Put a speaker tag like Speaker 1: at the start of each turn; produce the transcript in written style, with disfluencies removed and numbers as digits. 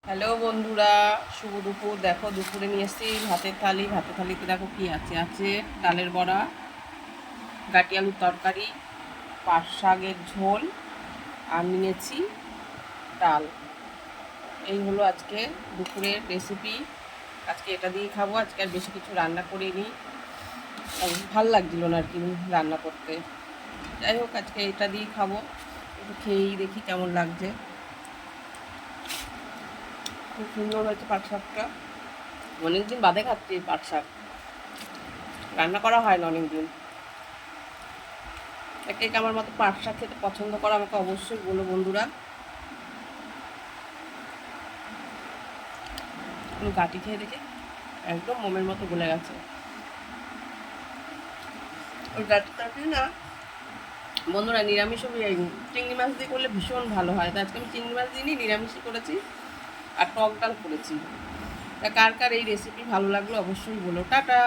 Speaker 1: Hello বন্ধুরা, শুভ দুপুর। দেখো দুপুরে নিয়ে এসেছি ভাতের থালি। ভাতের থালিতে দেখো কি আছে। আছে ডালের বড়া, গাটি আলুর তরকারি, পাট শাকের ঝোল, আর নিয়েছি ডাল। এই হলো আজকে দুপুরের রেসিপি। আজকে এটা দিয়ে খাবো। আজকে আর বেশি কিছু রান্না করিনি, ভাল লাগছিল না আর কি রান্না করতে। যাই হোক, আজকে এটা দিয়ে খাবো। একটু খেয়েই দেখি কেমন লাগছে। খুব সুন্দর হয়েছে পাট শাকটা। অনেকদিন বাদে খাচ্ছি পাট শাক, রান্না করা হয় না অনেকদিন। একে আমার মতো পাট শাক খেতে পছন্দ করো আমাকে অবশ্যই বলো বন্ধুরা। গাটি খেয়ে দেখে একদম মোমের মতো গলে গেছে। ওই গাটিটাকে না বন্ধুরা, নিরামিষও চিংড়ি মাছ দিয়ে করলে ভীষণ ভালো হয়। তো আজকে আমি চিংড়ি মাছ দিয়ে নিরামিষই করেছি, আর টক ডাল করেছি। তা কার কার এই রেসিপি ভালো লাগলো অবশ্যই বলো। টাটা।